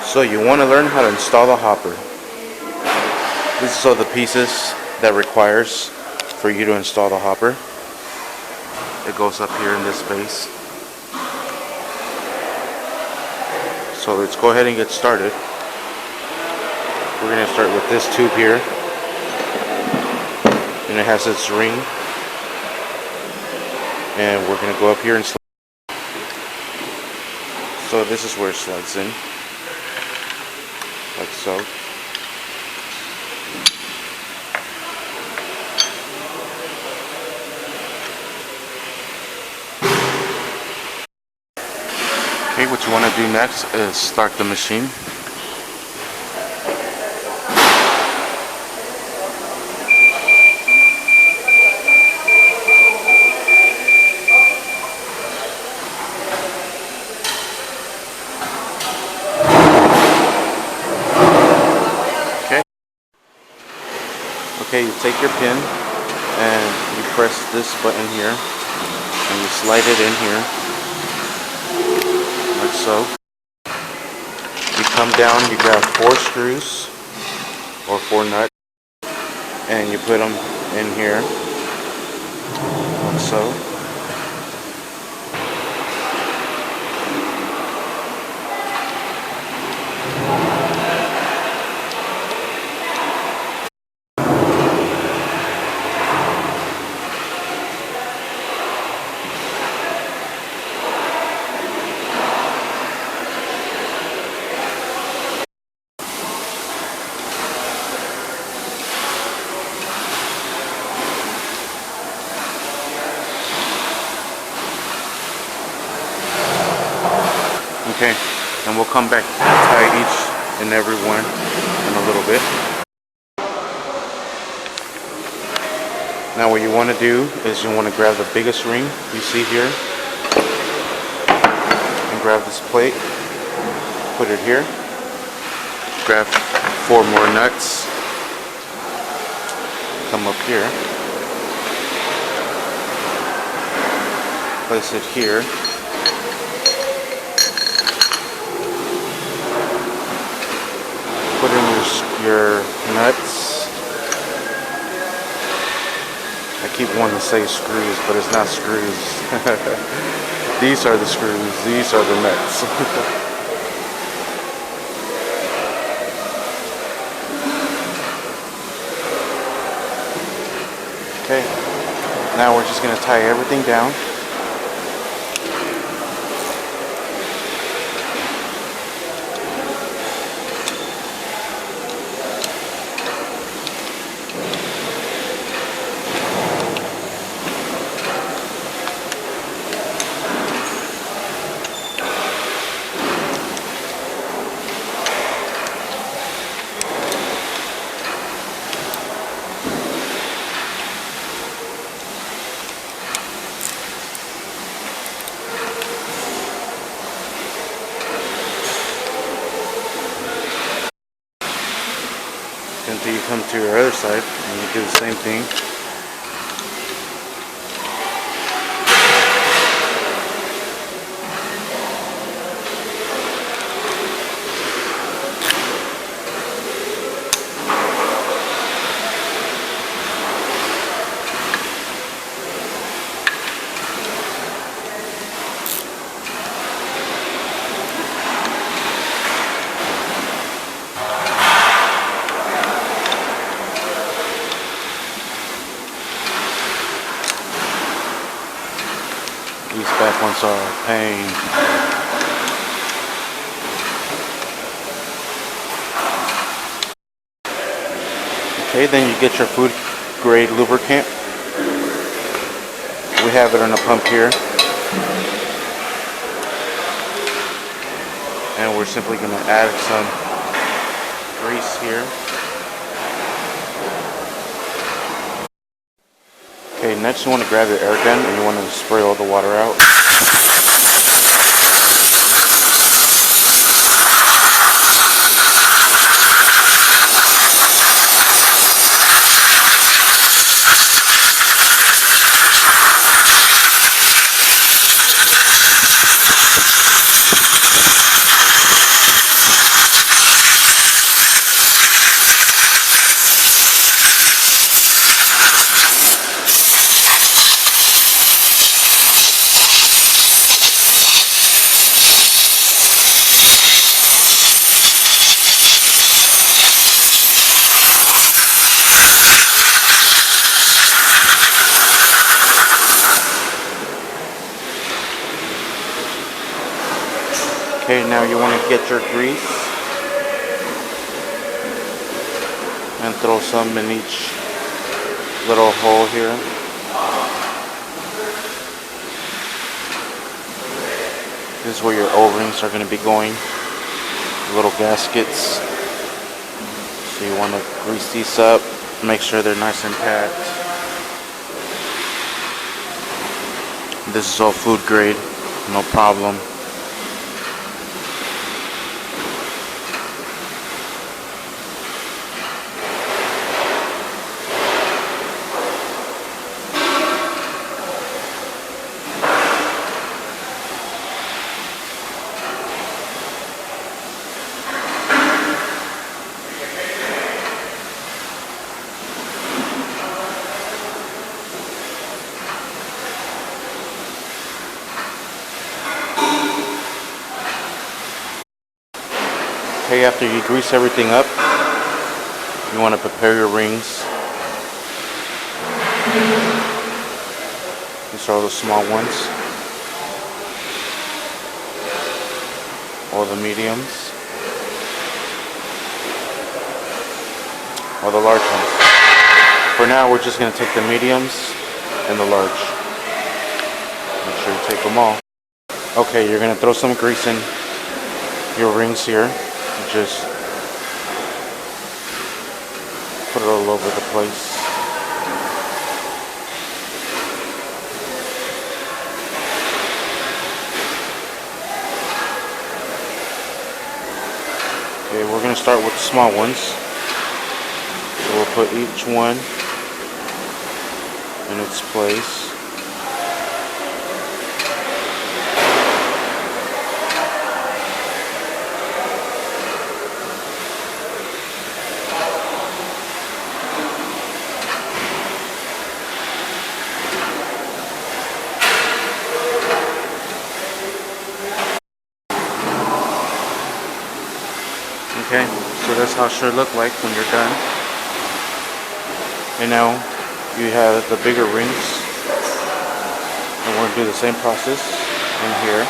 So you want to learn how to install the hopper. This is all the pieces that requires for you to install the hopper. It goes up here in this space. So let's go ahead and get started. We're going to start with this tube here. And it has its ring. And we're going to go up here and slide. So this is where it slides in. Like so. Okay, what you want to do next is start the machine. Okay, you take your pin and you press this button here and you slide it in here, like so. You come down, you grab 4 screws or 4 nuts and you put them in here, like so. Okay, and we'll come back and tie each and every one in a little bit. Now what you want to do is you want to grab the biggest ring you see here and grab this plate, put it here, grab 4 more nuts, come up here, place it here. Put in your nuts. I keep wanting to say screws, but it's not screws. These are the screws, these are the nuts. Okay, now we're just going to tie everything down. Until you come to your other side and you do the same thing. These back ones are a pain. Okay, then you get your food grade lubricant. We have it on a pump here. And we're simply going to add some grease here. Okay, next you want to grab your air gun and you want to spray all the water out. Okay, now you want to get your grease and throw some in each little hole here. This is where your O-rings are going to be going, little gaskets. So you want to grease these up, make sure they're nice and packed. This is all food grade, no problem. Okay, after you grease everything up, you want to prepare your rings. These are all the small ones, or the mediums, or the large ones. For now, we're just going to take the mediums and the large. Make sure you take them all. Okay, you're going to throw some grease in your rings here. Just put it all over the place. Okay, we're going to start with the small ones. So we'll put each one in its place. Okay, so that's how it should look like when you're done. And now you have the bigger rings. And we're going to do the same process in here.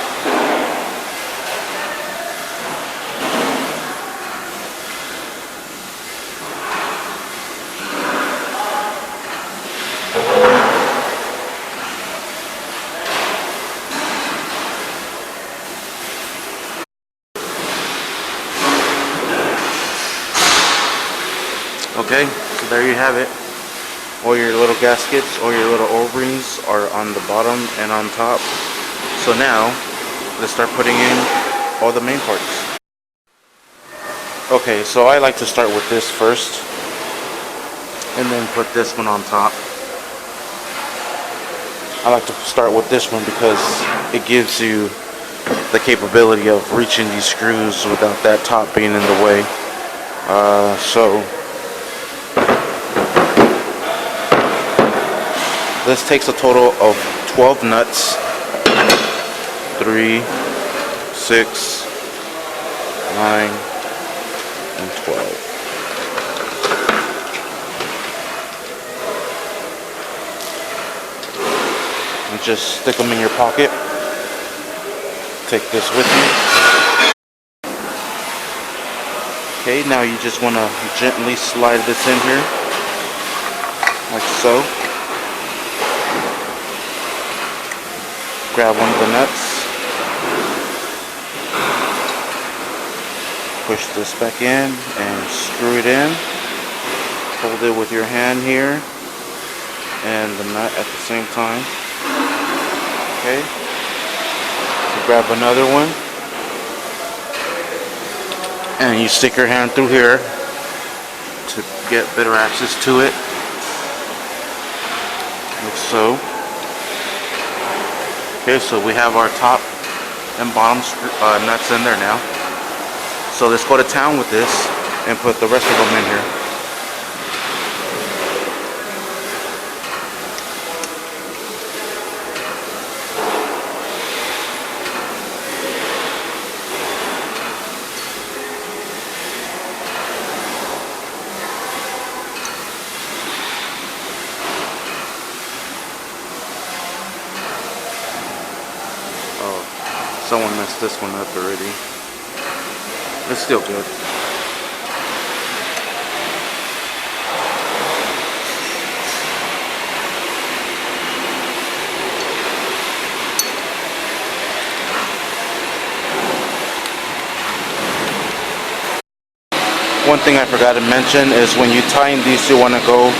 Okay, so there you have it. All your little gaskets, all your little O-rings are on the bottom and on top. So now, let's start putting in all the main parts. Okay, so I like to start with this first, and then put this one on top. I like to start with this one because it gives you the capability of reaching these screws without that top being in the way. This takes a total of 12 nuts. 3, 6, 9, and 12. And just stick them in your pocket. Take this with you. Okay, now you just want to gently slide this in here, like so. Grab one of the nuts, push this back in and screw it in. Hold it with your hand here and the nut at the same time. Okay, so grab another one and you stick your hand through here to get better access to it, like so. Okay, so we have our top and bottom nuts in there now. So let's go to town with this and put the rest of them in here. Someone messed this one up already. It's still good. One thing I forgot to mention is when you tighten these, you want to go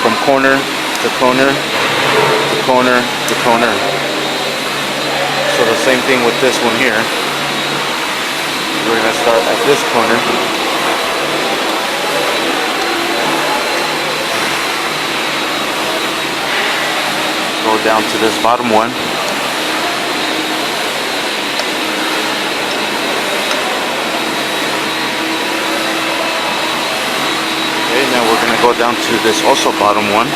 from corner to corner to corner to corner. So the same thing with this one here. We're going to start at this corner. Go down to this bottom one. Okay, now we're going to go down to this also bottom one.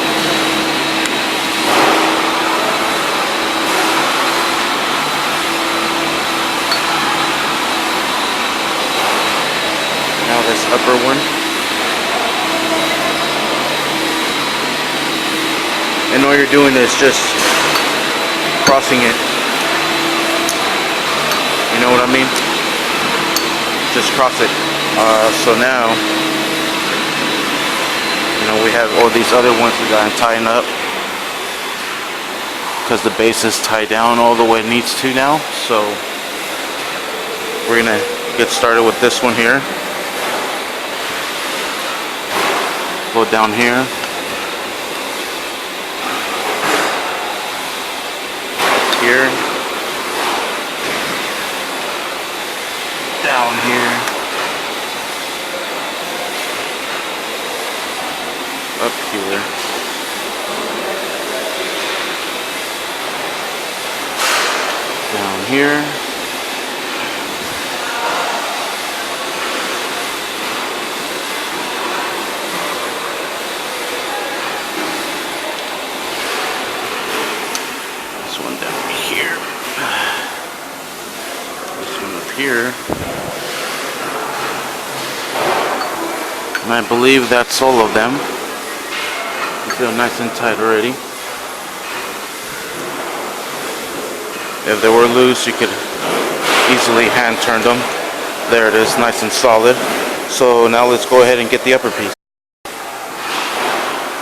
Now this upper one. And all you're doing is just crossing it. You know what I mean? Just cross it. So now, you know, we have all these other ones we got to tighten up. Because the base is tied down all the way it needs to now. So we're going to get started with this one here. Go down here. Here, down here, up here, down here, this one down here, this one up here, and I believe that's all of them. You feel nice and tight already. If they were loose, you could easily hand turn them. There it is, nice and solid. So now let's go ahead and get the upper piece.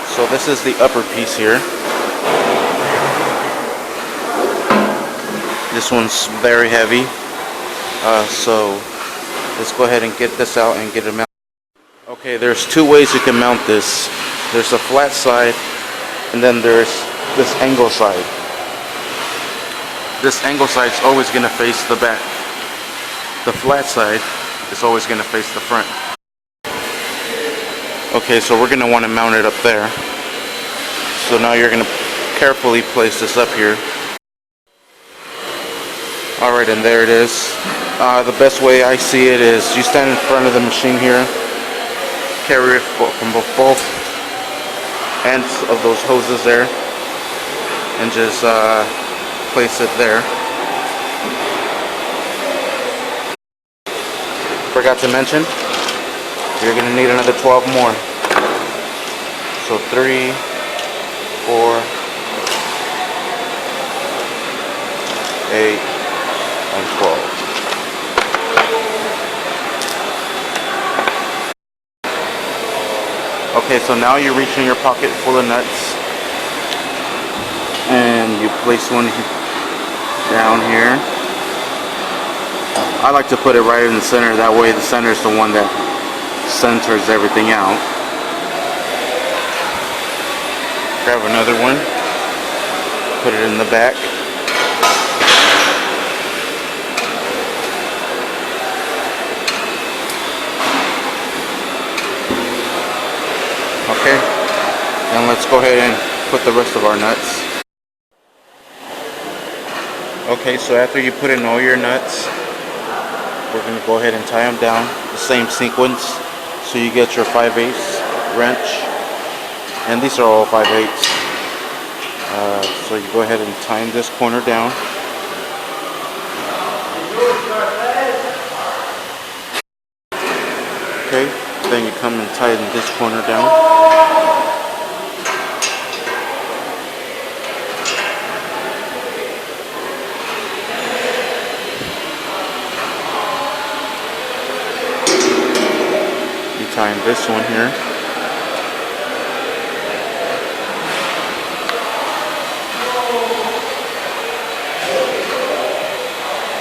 So this is the upper piece here. This one's very heavy, so let's go ahead and get this out and get it mounted. Okay, there's two ways you can mount this. There's a flat side, and then there's this angle side. This angle side is always going to face the back. The flat side is always going to face the front. Okay, so we're going to want to mount it up there. So now you're going to carefully place this up here. Alright, and there it is. The best way I see it is you stand in front of the machine here, carry it from both ends of those hoses there, and just place it there. Forgot to mention, you're going to need another 12 more. So 3, 4, 8, and 12. Okay, so now you reach in your pocket full of nuts, and you place one down here. I like to put it right in the center, that way the center is the one that centers everything out. Grab another one, put it in the back. Okay, and let's go ahead and put the rest of our nuts. Okay, so after you put in all your nuts, we're going to go ahead and tie them down the same sequence. So you get your 5/8 wrench, and these are all 5/8. So you go ahead and tighten this corner down. Okay, then you come and tighten this corner down. tying this one here.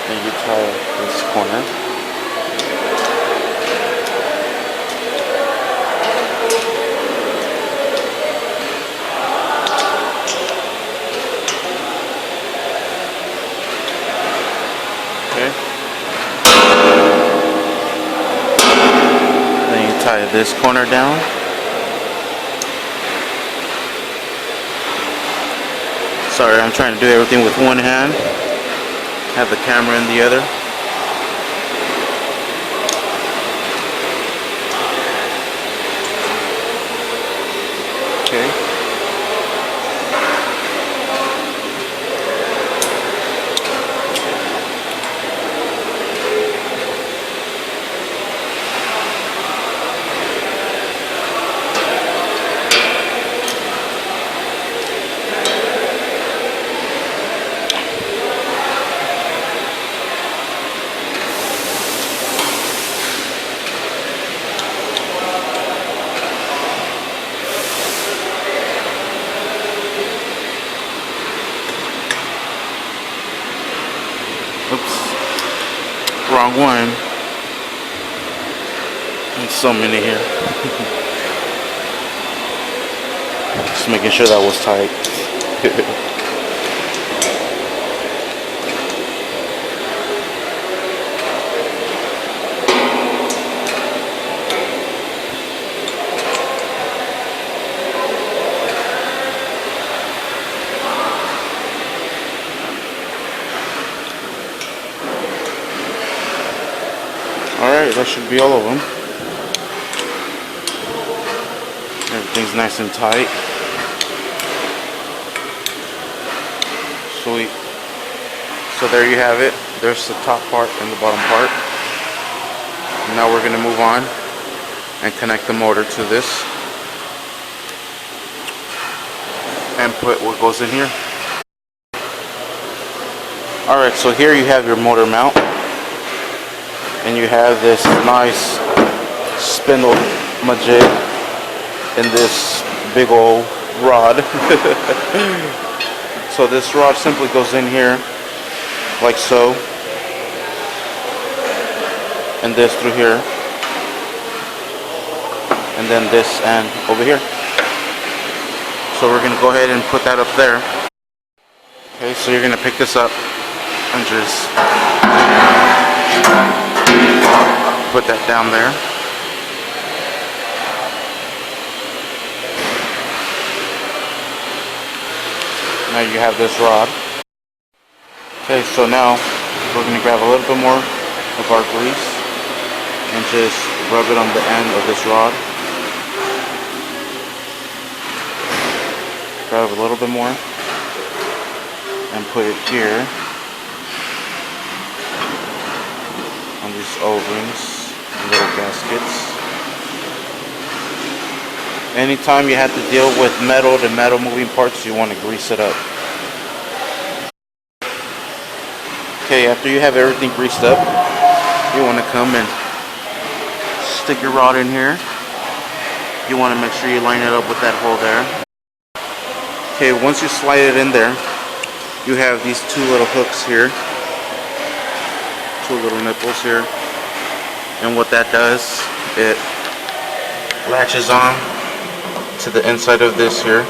Then you tie this corner. Then you tie this corner down. Sorry, I'm trying to do everything with one hand. Have the camera in the other. Okay. Oops, wrong one. There's so many here. Just making sure that was tight. Alright, that should be all of them. Everything's nice and tight. Sweet. So there you have it. There's the top part and the bottom part. Now we're going to move on and connect the motor to this. And put what goes in here. Alright, so here you have your motor mount. And you have this nice spindle majig in this big old rod. So this rod simply goes in here like so, and this through here, and then this and over here. So we're going to go ahead and put that up there. Okay, so you're going to pick this up and just put that down there. Now you have this rod. Okay, so now we're going to grab a little bit more of our grease and just rub it on the end of this rod. Grab a little bit more and put it here on these O-rings, little gaskets. Anytime you have to deal with metal to metal moving parts, you want to grease it up. Okay, after you have everything greased up, you want to come and stick your rod in here. You want to make sure you line it up with that hole there. Okay, once you slide it in there, you have these two little hooks here. Two little nipples here. And what that does, it latches on to the inside of this here.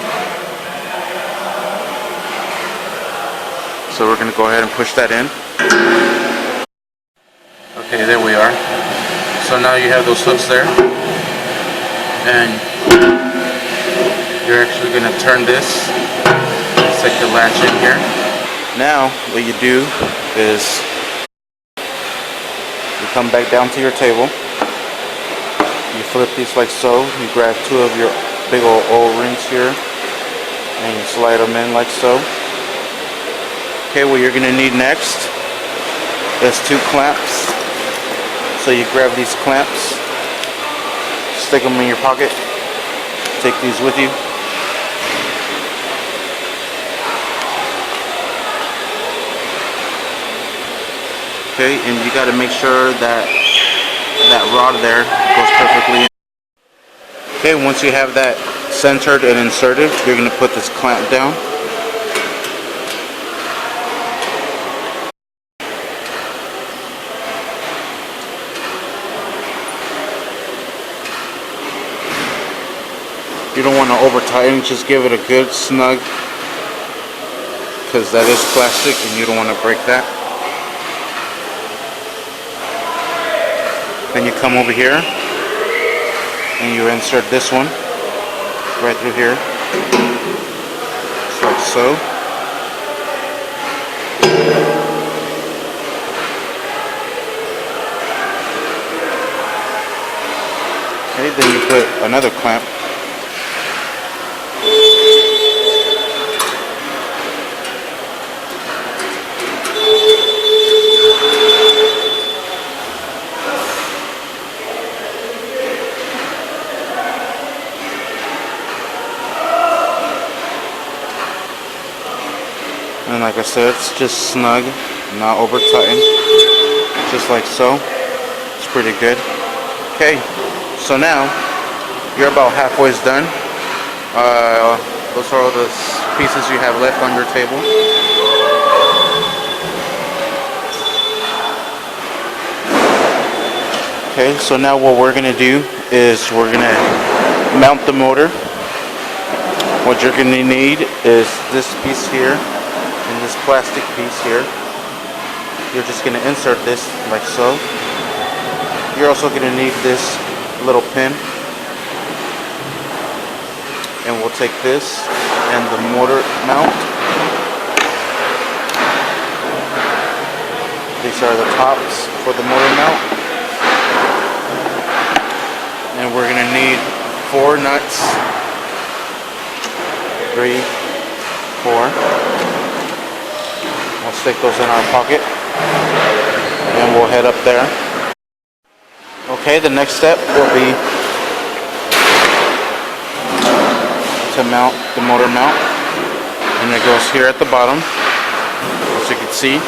So we're going to go ahead and push that in. Okay, there we are. So now you have those hooks there, and you're actually going to turn this, set the latch in here. Now what you do is you come back down to your table, you flip these like so, you grab two of your big old O-rings here and you slide them in like so. Okay, what you're going to need next is two clamps. So you grab these clamps, stick them in your pocket, take these with you. Okay, and you got to make sure that that rod there goes perfectly in. Okay, once you have that centered and inserted, you're going to put this clamp down. You don't want to over tighten, just give it a good snug, because that is plastic and you don't want to break that. Then you come over here and you insert this one right through here, just like so. Okay, then you put another clamp. And like I said, it's just snug, not over tighten, just like so. It's pretty good. Okay, so now you're about halfway done. Those are all the pieces you have left on your table. Okay, so now what we're gonna do is we're gonna mount the motor. What you're gonna need is this piece here and this plastic piece here. You're just gonna insert this like so. You're also gonna need this little pin. And we'll take this and the motor mount. These are the tops for the motor mount. And we're gonna need 4 nuts. 3, 4. We'll stick those in our pocket and we'll head up there. Okay, the next step will be to mount the motor mount, and it goes here at the bottom, as you can see,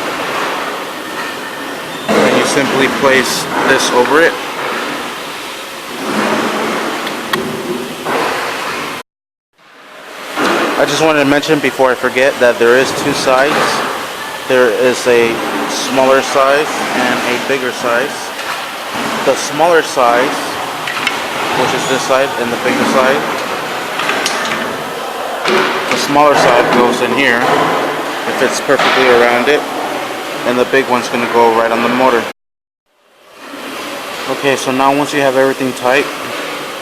and you simply place this over it. I just wanted to mention before I forget that there is 2 sides. There is a smaller size and a bigger size. The smaller size, which is this side, and the bigger side, the smaller side goes in here. It fits perfectly around it, and the big one's going to go right on the motor. Okay, so now once you have everything tight,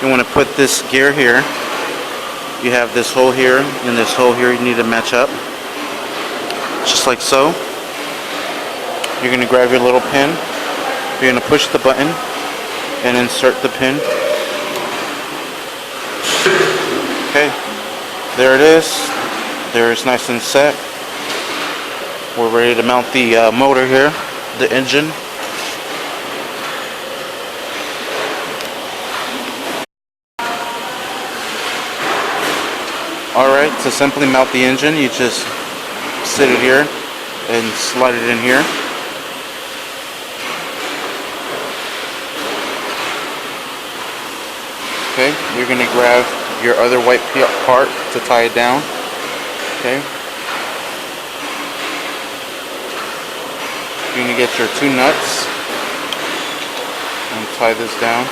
you want to put this gear here. You have this hole here and this hole here you need to match up, just like so. You're going to grab your little pin. You're going to push the button and insert the pin. Okay, there it is. There it's nice and set. We're ready to mount the motor here, the engine. Alright, to simply mount the engine, you just sit it here and slide it in here. Okay, you're going to grab your other white part to tie it down. Okay. You're going to get your 2 nuts and tie this down.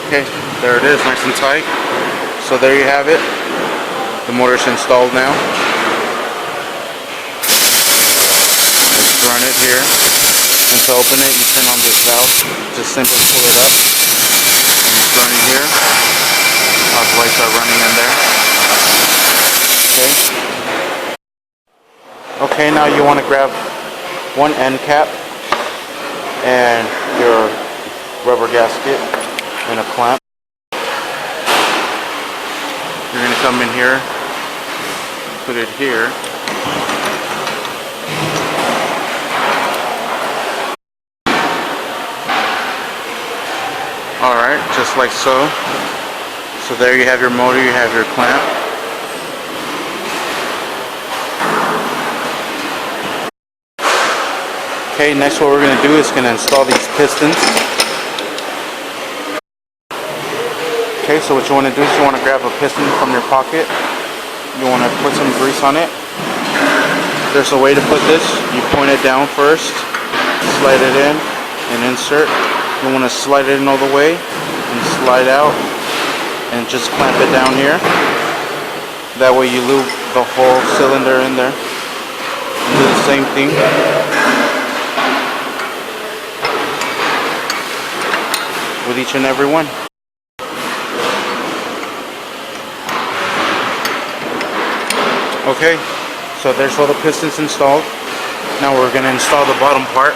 Okay, there it is, nice and tight. So there you have it. The motor's installed now. Let's run it here. And to open it, you turn on this valve. Just simply pull it up. And it's running here. Our lights are running in there. Okay. Okay, now you want to grab one end cap and your rubber gasket and a clamp. You're going to come in here, put it here. Alright, just like so. So there you have your motor, you have your clamp. Okay, next what we're going to do is going to install these pistons. Okay, so what you want to do is you want to grab a piston from your pocket. You want to put some grease on it. There's a way to put this. You point it down first, slide it in, and insert. You want to slide it in all the way and slide out and just clamp it down here. That way you lube the whole cylinder in there. Do the same thing. With each and every one. Okay, so there's all the pistons installed. Now we're going to install the bottom part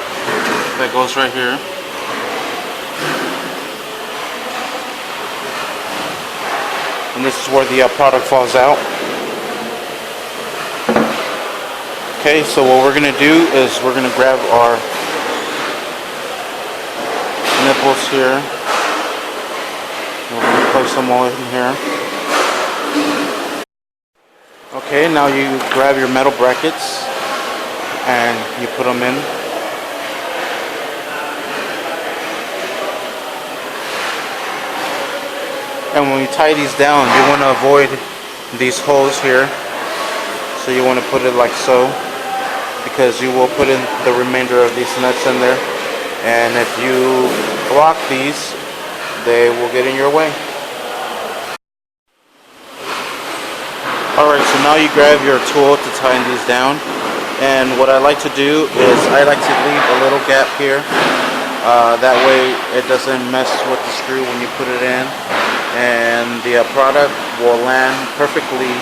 that goes right here. And this is where the product falls out. Okay, so what we're going to do is we're going to grab our nipples here. We're going to place them all in here. Okay, now you grab your metal brackets and you put them in. And when you tie these down, you want to avoid these holes here. So you want to put it like so, because you will put in the remainder of these nuts in there. And if you block these, they will get in your way. Alright, so now you grab your tool to tighten these down. And what I like to do is I like to leave a little gap here. That way it doesn't mess with the screw when you put it in. And the product will land perfectly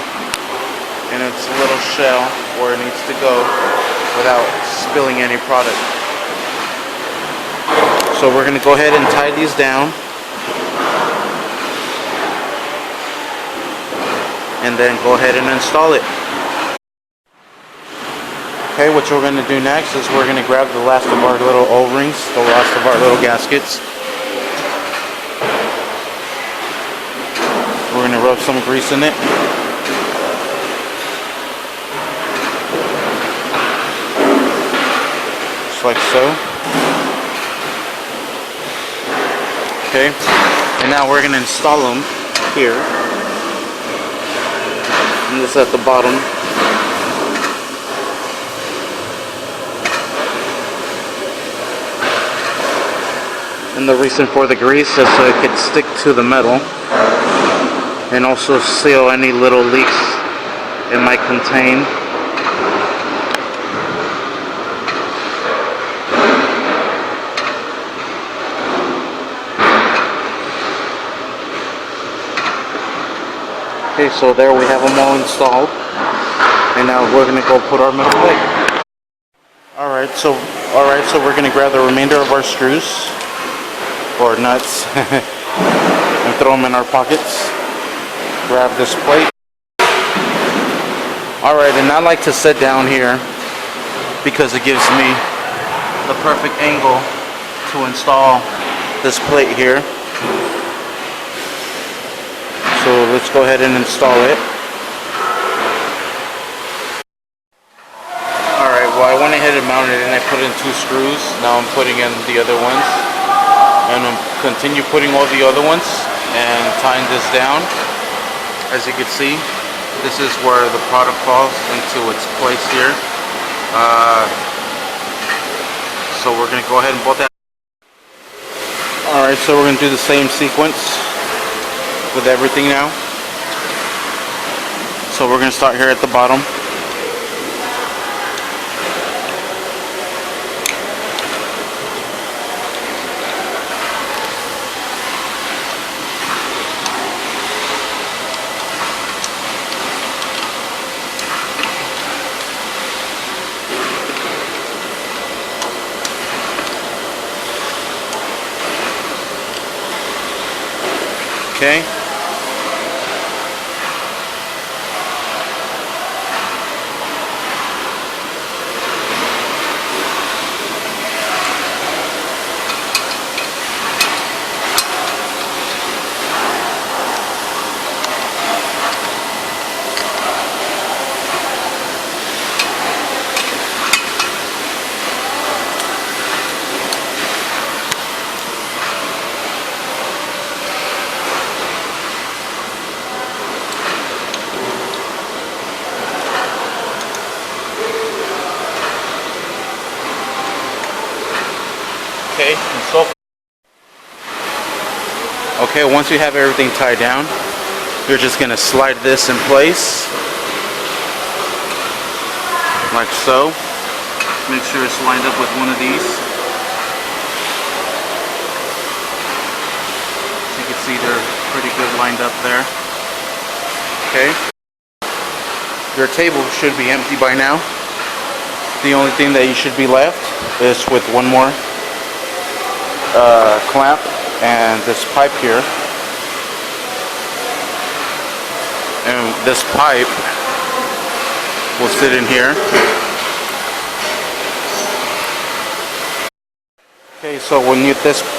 in its little shell where it needs to go without spilling any product. So we're going to go ahead and tie these down. And then go ahead and install it. Okay, what we're going to do next is we're going to grab the last of our little O-rings, the last of our little gaskets. We're going to rub some grease in it. Just like so. Okay, and now we're going to install them here. And this at the bottom. And the reason for the grease is so it could stick to the metal and also seal any little leaks it might contain. Okay, so there we have them all installed, and now we're gonna go put our metal plate. Alright, so we're gonna grab the remainder of our screws or nuts and throw them in our pockets. Grab this plate. Alright, and I like to sit down here because it gives me the perfect angle to install this plate here. So let's go ahead and install it. Alright, well I went ahead and mounted it and I put in 2 screws. Now I'm putting in the other ones. And I'm continue putting all the other ones and tying this down. As you can see, this is where the product falls into its place here. So we're going to go ahead and bolt that. Alright, so we're going to do the same sequence with everything now. So we're going to start here at the bottom. Okay. Okay, and so okay, once you have everything tied down, you're just gonna slide this in place like so. Make sure it's lined up with one of these. You can see they're pretty good lined up there. Okay. Your table should be empty by now. The only thing that you should be left is with one more clamp and this pipe here. And this pipe will sit in here. Okay, so when you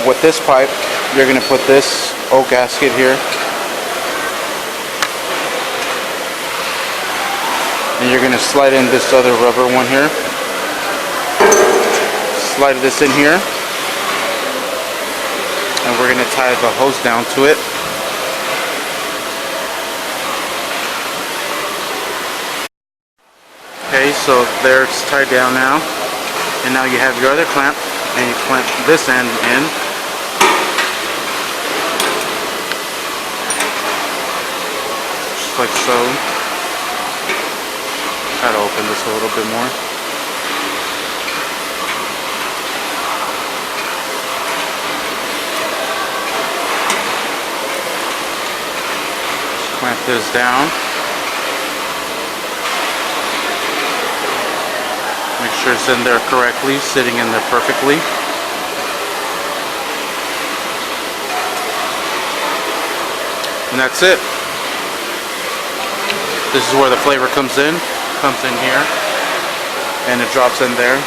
with this pipe, you're gonna put this oak gasket here, and you're gonna slide in this other rubber one here. Slide this in here, and we're gonna tie the hose down to it. Okay, so there it's tied down now, and now you have your other clamp, and you clamp this end in. Just like so. Try to open this a little bit more. Just clamp this down. Make sure it's in there correctly, sitting in there perfectly. And that's it. This is where the flavor comes in here, and it drops in there.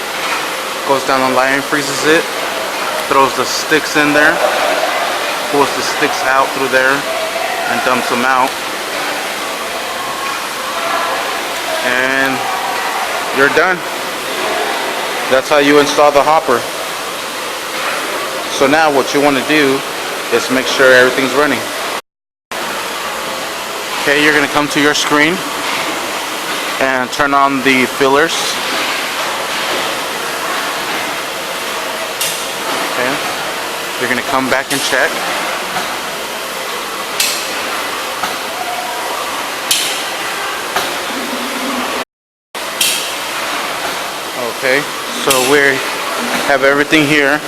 Goes down the line, freezes it, throws the sticks in there, pulls the sticks out through there, and dumps them out. And you're done. That's how you install the hopper. So now what you want to do is make sure everything's running. Okay, you're going to come to your screen and turn on the fillers. Okay, you're going to come back and check. Okay, so we have everything here.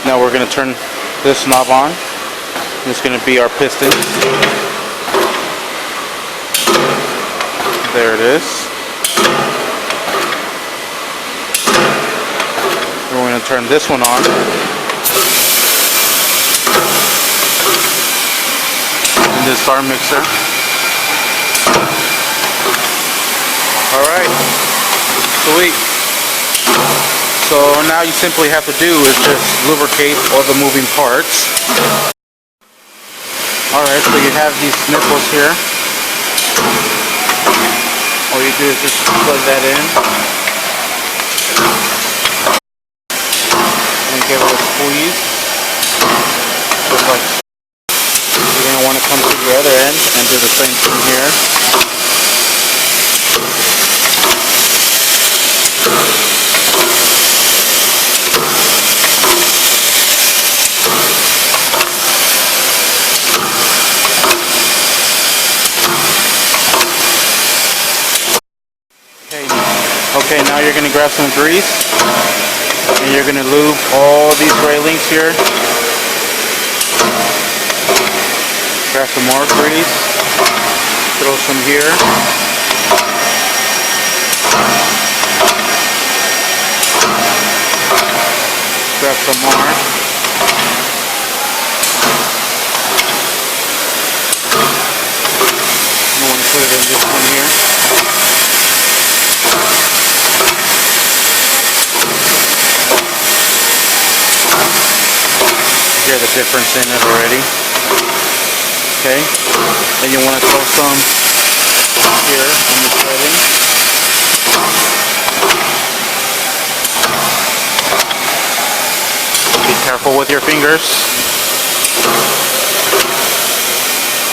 Now we're going to turn this knob on. It's going to be our piston. There it is. And we're going to turn this one on. And this is our mixer. Alright. Sweet. So now you simply have to do is just lubricate all the moving parts. Alright, so you have these nipples here. All you do is just plug that in and give it a squeeze. Just like you're going to want to come to the other end and do the same thing here. Okay, now you're going to grab some grease and you're going to lube all these railings here. Grab some more grease, throw some here. Grab some more. difference in it already. Okay, then you want to throw some here on the threading. Be careful with your fingers.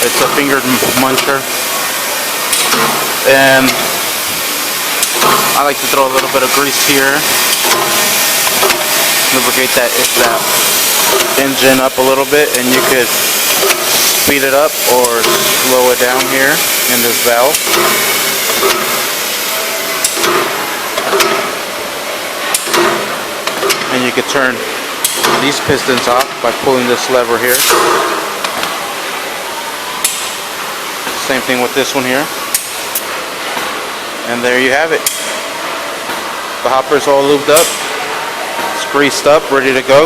It's a fingered muncher. And I like to throw a little bit of grease here. Lubricate that engine up a little bit, and you could speed it up or slow it down here in this valve. And you could turn these pistons off by pulling this lever here. Same thing with this one here. And there you have it. The hopper's all lubed up. It's greased up, ready to go.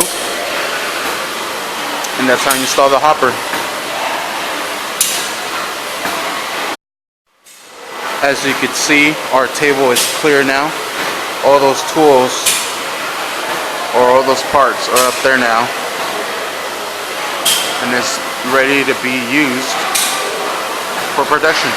And that's how you install the hopper. As you can see, our table is clear now. All those tools, or all those parts, are up there now. And it's ready to be used for production.